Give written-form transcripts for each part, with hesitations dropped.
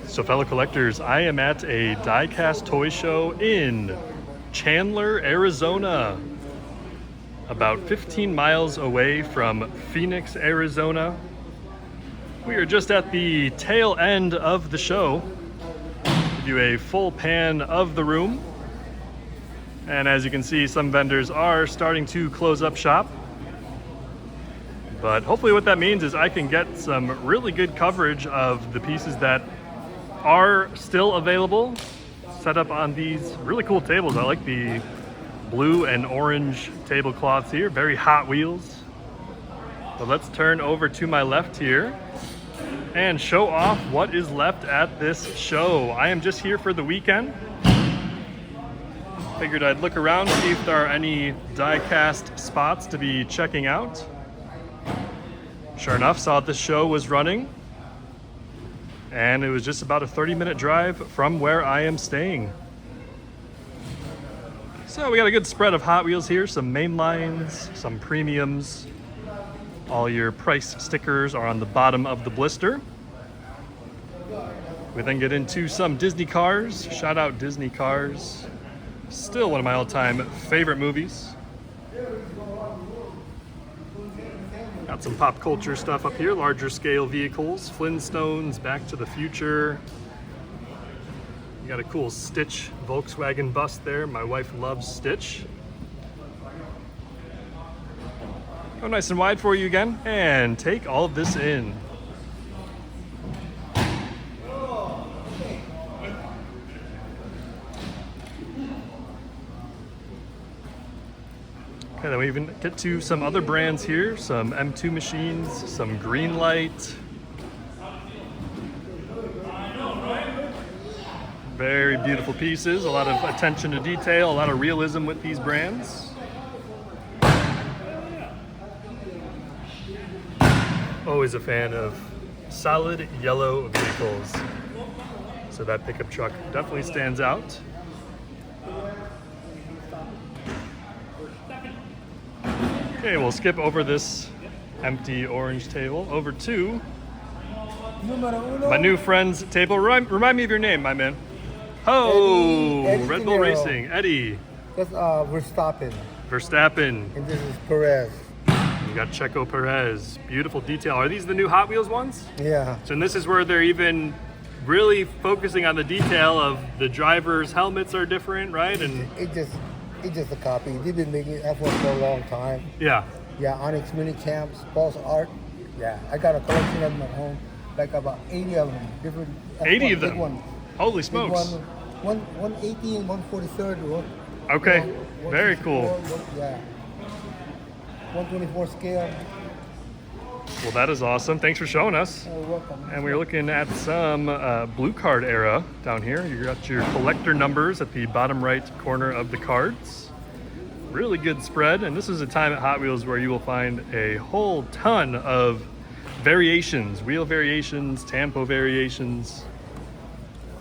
So fellow collectors, I am at a DIECAST toy show in Chandler, Arizona, about 15 miles away from Phoenix, Arizona. We are just at the tail end of the show. Give you a full pan of the room. And as you can see, some vendors are starting to close up shop. But hopefully what that means is I can get some really good coverage of the pieces that are still available, set up on these really cool tables. I like the blue and orange tablecloths here, very Hot Wheels. But let's turn over to my left here and show off what is left at this show. I am just here for the weekend. Figured I'd look around, see if there are any DIECAST spots to be checking out. Sure enough, saw this show was running, and it was just about a 30-minute drive from where I am staying. So we got a good spread of Hot Wheels here, some mainlines, some premiums. All your price stickers are on the bottom of the blister. We then get into some Disney cars. Shout out Disney cars. Still one of my all-time favorite movies. Got some pop culture stuff up here, larger scale vehicles, Flintstones, Back to the Future. You got a cool Stitch Volkswagen bus there. My wife loves Stitch. Go nice and wide for you again, and take all of this in. Okay, then we even get to some other brands here, some M2 machines, some Green Light. Very beautiful pieces, a lot of attention to detail, a lot of realism with these brands. Always a fan of solid yellow vehicles. So that pickup truck definitely stands out. Okay, we'll skip over this empty orange table over to my new friend's table. Remind me of your name, my man. Oh, Eddie Red Bull Racing, Eddie. That's Verstappen. Verstappen. And this is Perez. You got Checo Perez. Beautiful detail. Are these the new Hot Wheels ones? Yeah. So and this is where they're even really focusing on the detail of the drivers' helmets are different, right? And It's just a copy. They've been making F1 for a long time. yeah. Yeah, Onyx mini camps, false art. Yeah, I got a collection of them at home, like about 80 of them, different. 80 of them? Big ones. Holy smokes. One 180 and 143rd. Okay, very cool. Yeah. 124 scale. Well, that is awesome. Thanks for showing us. You're welcome. And we're looking at some blue card era down here. You got your collector numbers at the bottom right corner of the cards. Really good spread. And this is a time at Hot Wheels where you will find a whole ton of variations, wheel variations, tampo variations.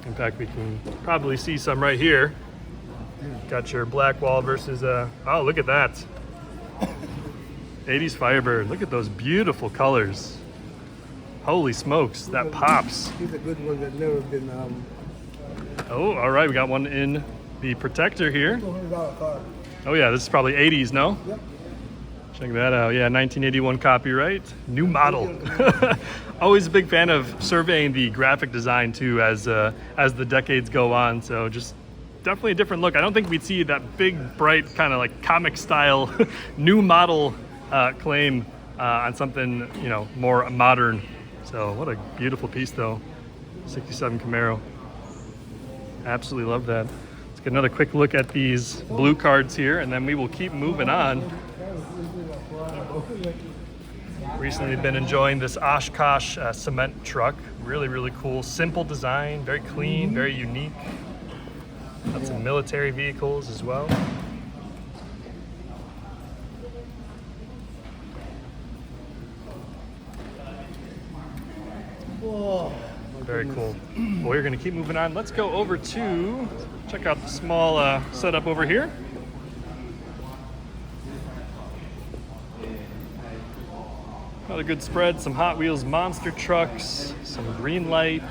In fact, we can probably see some right here. Got your black wall versus oh, look at that. 80s Firebird. Look at those beautiful colors. Holy smokes, that pops. These are good ones that never been. Oh, all right, we got one in the protector here. $200 car. Oh yeah, this is probably 80s, no? Yep. Check that out. Yeah, 1981 copyright. New model. Always a big fan of surveying the graphic design too as the decades go on. So just definitely a different look. I don't think we'd see that big, bright, kind of like comic style new model claim on something, you know, more modern. So what a beautiful piece though. 67 Camaro. Absolutely love that. Let's get another quick look at these blue cards here, and then we will keep moving on. Recently been enjoying this Oshkosh cement truck. Really, really cool. Simple design, very clean, very unique. Got some military vehicles as well. Very cool. Well, we're going to keep moving on. Let's go over to check out the small setup over here. Another good spread, some Hot Wheels monster trucks, some green light,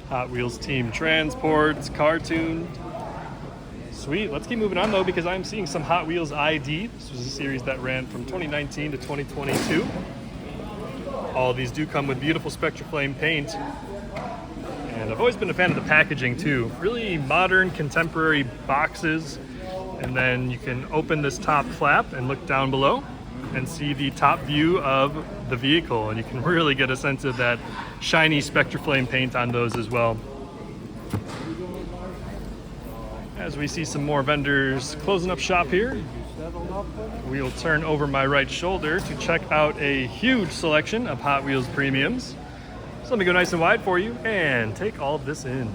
Hot Wheels team transports, cartoon. Sweet, let's keep moving on though, because I'm seeing some Hot Wheels ID. This was a series that ran from 2019 to 2022. All of these do come with beautiful Spectraflame paint. And I've always been a fan of the packaging too. Really modern, contemporary boxes. And then you can open this top flap and look down below and see the top view of the vehicle. And you can really get a sense of that shiny Spectraflame paint on those as well. As we see some more vendors closing up shop here, we'll turn over my right shoulder to check out a huge selection of Hot Wheels premiums. So let me go nice and wide for you and take all of this in.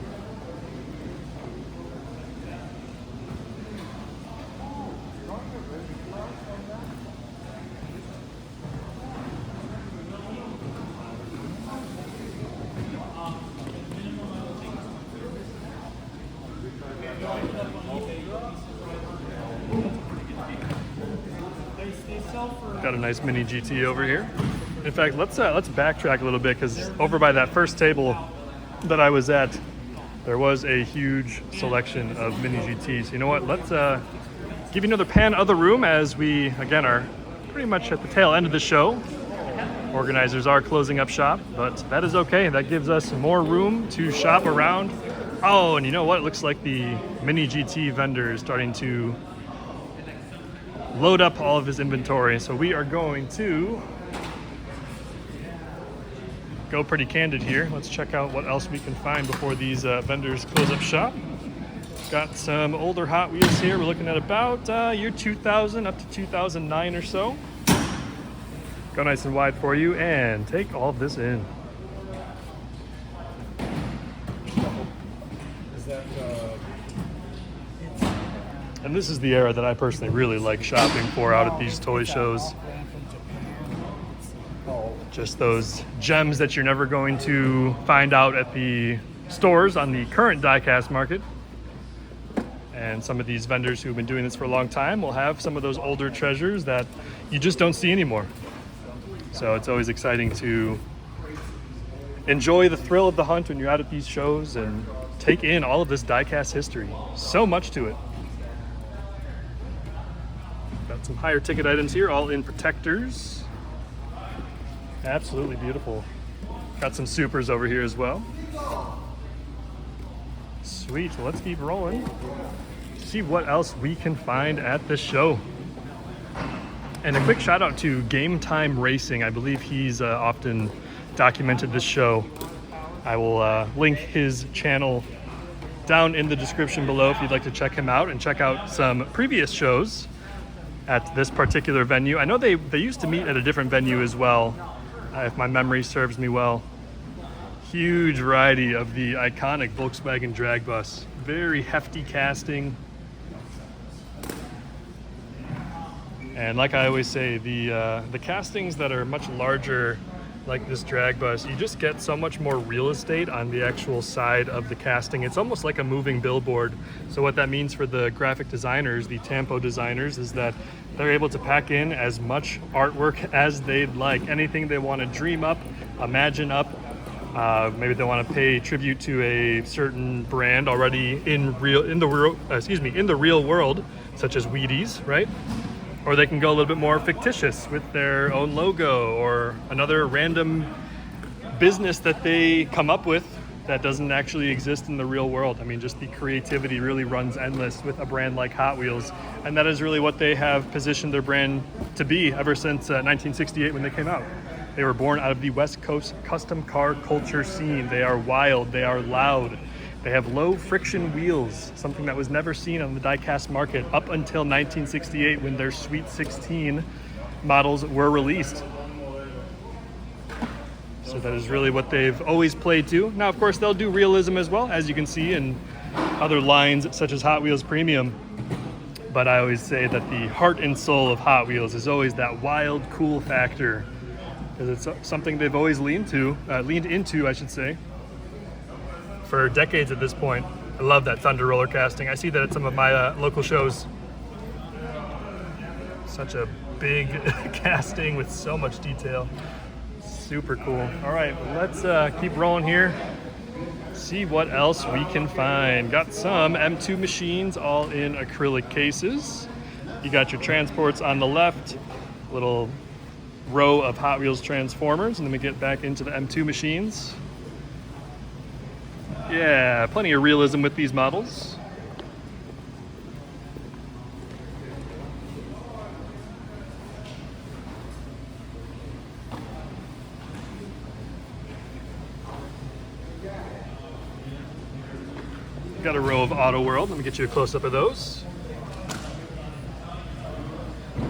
Got a nice mini GT over here. In fact, let's backtrack a little bit, because over by that first table that I was at, there was a huge selection of mini GTs. You know what? Let's give you another pan of the room, as we again are pretty much at the tail end of the show. Organizers are closing up shop, but that is okay. That gives us more room to shop around. Oh, and you know what? It looks like the mini GT vendor is starting to load up all of his inventory. So we are going to go pretty candid here. Let's check out what else we can find before these vendors close up shop. Got some older Hot Wheels here. We're looking at about year 2000 up to 2009 or so. Go nice and wide for you and take all of this in. And this is the era that I personally really like shopping for out at these toy shows. Just those gems that you're never going to find out at the stores on the current diecast market. And some of these vendors who've been doing this for a long time will have some of those older treasures that you just don't see anymore. So it's always exciting to enjoy the thrill of the hunt when you're out at these shows and take in all of this diecast history. So much to it. Got some higher ticket items here, all in protectors. Absolutely beautiful. Got some supers over here as well. Sweet, well, let's keep rolling. See what else we can find at the show. And a quick shout out to Game Time Racing. I believe he's often documented this show. I will link his channel down in the description below if you'd like to check him out and check out some previous shows at this particular venue. I know they used to meet at a different venue as well, if my memory serves me well. Huge variety of the iconic Volkswagen drag bus. Very hefty casting. And like I always say, the castings that are much larger, like this drag bus, you just get so much more real estate on the actual side of the casting. It's almost like a moving billboard. So what that means for the graphic designers, the Tampo designers, is that they're able to pack in as much artwork as they'd like. Anything they want to dream up, imagine up. Maybe they want to pay tribute to a certain brand already in the real world, such as Wheaties, right? Or they can go a little bit more fictitious with their own logo or another random business that they come up with that doesn't actually exist in the real world. I mean, just the creativity really runs endless with a brand like Hot Wheels. And that is really what they have positioned their brand to be ever since 1968 when they came out. They were born out of the West Coast custom car culture scene. They are wild, they are loud. They have low friction wheels, something that was never seen on the diecast market up until 1968 when their Sweet 16 models were released. So that is really what they've always played to. Now, of course, they'll do realism as well, as you can see in other lines such as Hot Wheels Premium. But I always say that the heart and soul of Hot Wheels is always that wild, cool factor, because it's something they've always leaned into, I should say, for decades at this point. I love that Thunder roller casting. I see that at some of my local shows. Such a big casting with so much detail. Super cool. All right, let's keep rolling here. See what else we can find. Got some M2 machines all in acrylic cases. You got your transports on the left, little row of Hot Wheels Transformers, and then we get back into the M2 machines. Yeah, plenty of realism with these models. Got a row of Auto World. Let me get you a close-up of those.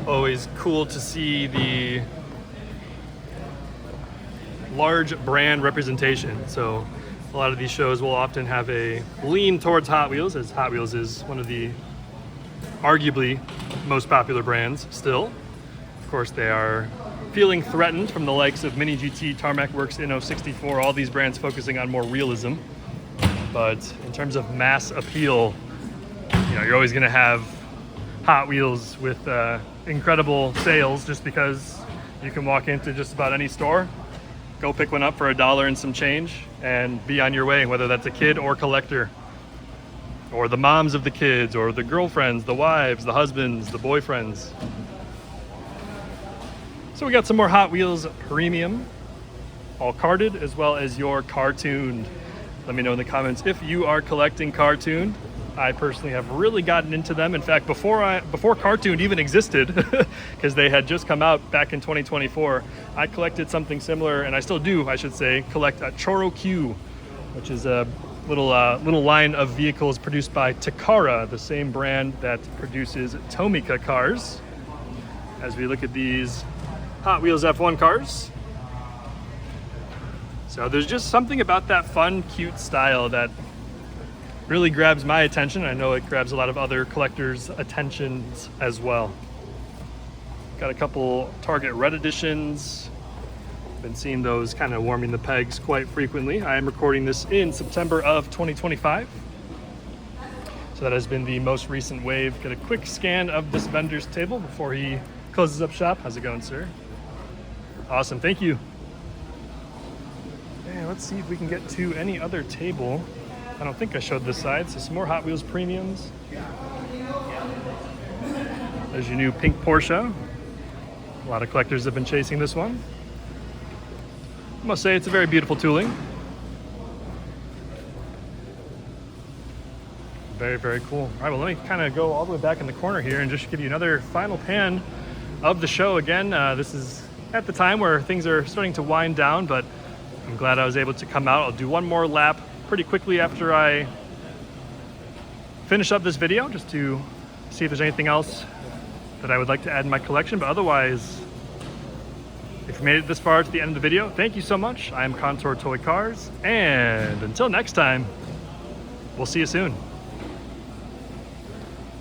Always cool to see the large brand representation. So a lot of these shows will often have a lean towards Hot Wheels, as Hot Wheels is one of the arguably most popular brands still. Of course, they are feeling threatened from the likes of Mini GT, Tarmac Works, Inno64, all these brands focusing on more realism. But in terms of mass appeal, you know, you're always going to have Hot Wheels with incredible sales, just because you can walk into just about any store, go pick one up for $1 and some change, and be on your way, whether that's a kid or collector, or the moms of the kids, or the girlfriends, the wives, the husbands, the boyfriends. So we got some more Hot Wheels Premium, all carded, as well as your cartooned. Let me know in the comments if you are collecting cartooned. I personally have really gotten into them. In fact, before cartooned even existed, because they had just come out back in 2024, I collected something similar, and I still do, I should say, collect a Choro Q, which is a little line of vehicles produced by Takara, the same brand that produces Tomica cars. As we look at these Hot Wheels F1 cars. So there's just something about that fun, cute style that really grabs my attention. I know it grabs a lot of other collectors' attentions as well. Got a couple Target Red editions. Been seeing those kind of warming the pegs quite frequently. I am recording this in September of 2025. So that has been the most recent wave. Get a quick scan of this vendor's table before he closes up shop. How's it going, sir? Awesome, thank you. And let's see if we can get to any other table. I don't think I showed this side, so some more Hot Wheels Premiums. There's your new pink Porsche. A lot of collectors have been chasing this one. I must say it's a very beautiful tooling. Very, very cool. All right, well, let me kind of go all the way back in the corner here and just give you another final pan of the show. Again, this is at the time where things are starting to wind down, but I'm glad I was able to come out. I'll do one more lap pretty quickly after I finish up this video, just to see if there's anything else that I would like to add in my collection. But otherwise, if you made it this far to the end of the video, thank you so much. I am Contour Toy Cars, and until next time, we'll see you soon.